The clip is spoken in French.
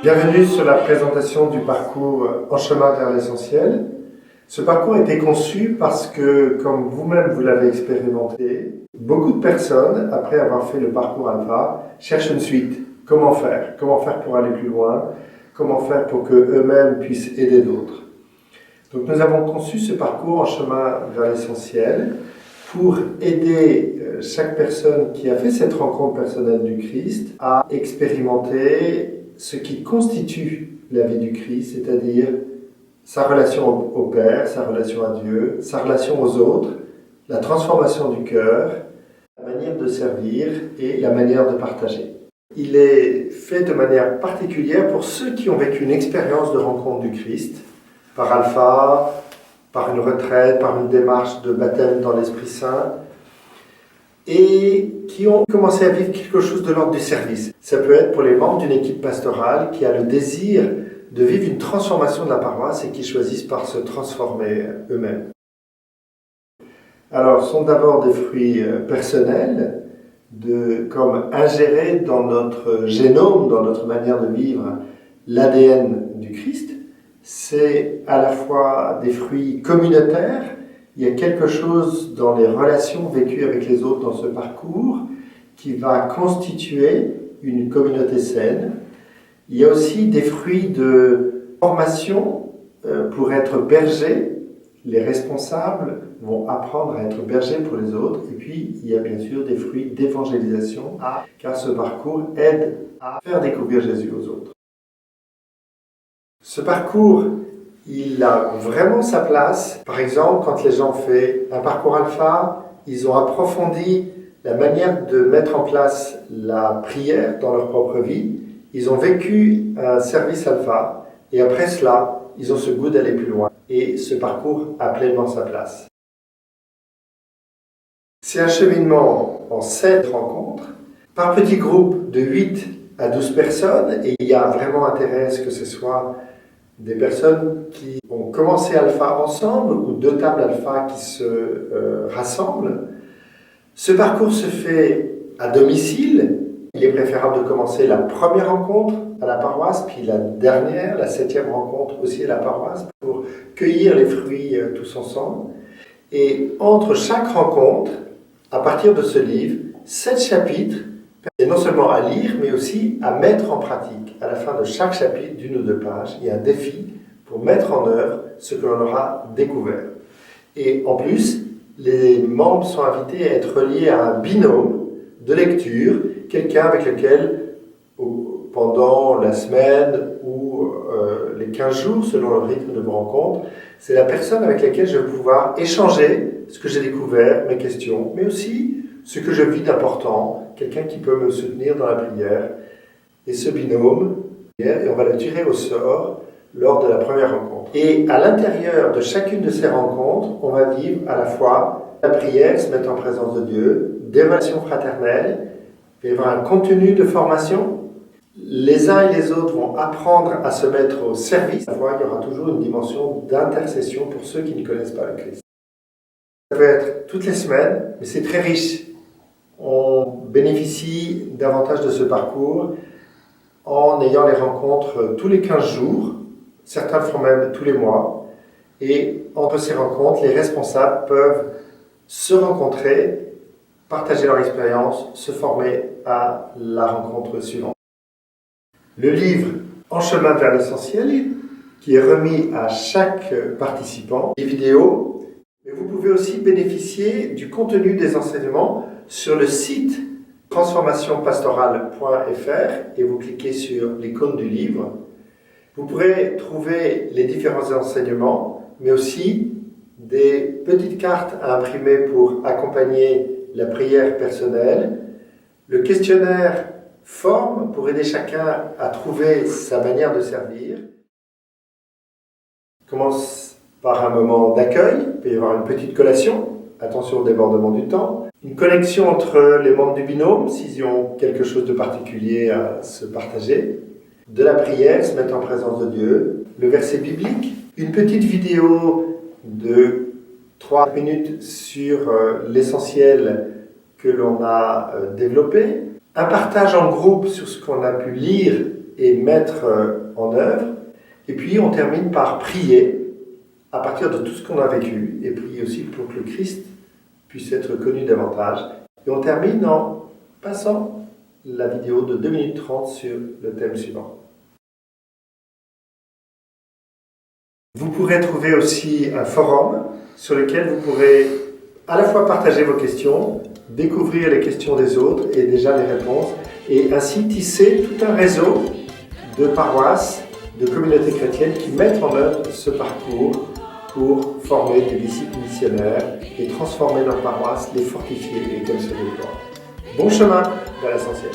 Bienvenue sur la présentation du parcours En chemin vers l'essentiel. Ce parcours a été conçu parce que, comme vous-même vous l'avez expérimenté, beaucoup de personnes, après avoir fait le parcours alpha, cherchent une suite. Comment faire? Comment faire pour aller plus loin? Comment faire pour qu'eux-mêmes puissent aider d'autres? Donc nous avons conçu ce parcours En chemin vers l'essentiel pour aider chaque personne qui a fait cette rencontre personnelle du Christ à expérimenter ce qui constitue la vie du Christ, c'est-à-dire sa relation au Père, sa relation à Dieu, sa relation aux autres, la transformation du cœur, la manière de servir et la manière de partager. Il est fait de manière particulière pour ceux qui ont vécu une expérience de rencontre du Christ, par alpha, par une retraite, par une démarche de baptême dans l'Esprit Saint, et qui ont commencé à vivre quelque chose de l'ordre du service. Ça peut être pour les membres d'une équipe pastorale qui a le désir de vivre une transformation de la paroisse et qui choisissent par se transformer eux-mêmes. Alors, ce sont d'abord des fruits personnels, comme ingérer dans notre génome, dans notre manière de vivre, l'ADN du Christ. C'est à la fois des fruits communautaires. Il y a quelque chose dans les relations vécues avec les autres dans ce parcours qui va constituer une communauté saine. Il y a aussi des fruits de formation pour être berger. Les responsables vont apprendre à être bergers pour les autres. Et puis, il y a bien sûr des fruits d'évangélisation, car ce parcours aide à faire découvrir Jésus aux autres. Ce parcours, il a vraiment sa place. Par exemple, quand les gens ont fait un parcours alpha, ils ont approfondi la manière de mettre en place la prière dans leur propre vie. Ils ont vécu un service alpha et après cela, ils ont ce goût d'aller plus loin. Et ce parcours a pleinement sa place. C'est un cheminement en 7 rencontres, par petits groupes de 8 à 12 personnes. Et il y a vraiment intérêt à ce que ce soit des personnes qui ont commencé alpha ensemble ou 2 tables alpha qui se rassemblent. Ce parcours se fait à domicile. Il est préférable de commencer la première rencontre à la paroisse, puis la dernière, la 7e rencontre aussi à la paroisse, pour cueillir les fruits tous ensemble. Et entre chaque rencontre, à partir de ce livre, 7 chapitres, et non seulement à lire, mais aussi à mettre en pratique. À la fin de chaque chapitre, d'1 ou 2 pages, il y a un défi pour mettre en œuvre ce que l'on aura découvert. Et en plus, les membres sont invités à être reliés à un binôme de lecture, quelqu'un avec lequel, pendant la semaine ou les 15 jours, selon le rythme de vos rencontres, c'est la personne avec laquelle je vais pouvoir échanger ce que j'ai découvert, mes questions, mais aussi ce que je vis d'important, quelqu'un qui peut me soutenir dans la prière. Et ce binôme, et on va le tirer au sort lors de la première rencontre. Et à l'intérieur de chacune de ces rencontres, on va vivre à la fois la prière, se mettre en présence de Dieu, des relations fraternelles, il va y avoir un contenu de formation. Les uns et les autres vont apprendre à se mettre au service. À la fois, il y aura toujours une dimension d'intercession pour ceux qui ne connaissent pas le Christ. Ça peut être toutes les semaines, mais c'est très riche. On bénéficie davantage de ce parcours en ayant les rencontres tous les 15 jours. Certains le font même tous les mois. Et entre ces rencontres, les responsables peuvent se rencontrer, partager leur expérience, se former à la rencontre suivante. Le livre En chemin vers l'essentiel, qui est remis à chaque participant, des vidéos, mais vous pouvez aussi bénéficier du contenu des enseignements sur le site transformationpastorale.fr et vous cliquez sur l'icône du livre. Vous pourrez trouver les différents enseignements, mais aussi des petites cartes à imprimer pour accompagner la prière personnelle, le questionnaire forme pour aider chacun à trouver sa manière de servir. On commence par un moment d'accueil, il peut y avoir une petite collation, attention au débordement du temps, une connexion entre les membres du binôme, s'ils ont quelque chose de particulier à se partager, de la prière, se mettre en présence de Dieu, le verset biblique, une petite vidéo de 3 minutes sur l'essentiel que l'on a développé, un partage en groupe sur ce qu'on a pu lire et mettre en œuvre, et puis on termine par prier à partir de tout ce qu'on a vécu, et prier aussi pour que le Christ puisse être connu davantage. Et on termine en passant la vidéo de 2 minutes 30 sur le thème suivant. Vous pourrez trouver aussi un forum sur lequel vous pourrez à la fois partager vos questions, découvrir les questions des autres et déjà les réponses, et ainsi tisser tout un réseau de paroisses, de communautés chrétiennes qui mettent en œuvre ce parcours pour former des disciples missionnaires et transformer leur paroisse, les fortifier et qu'elles se déploient. Bon chemin vers l'essentiel.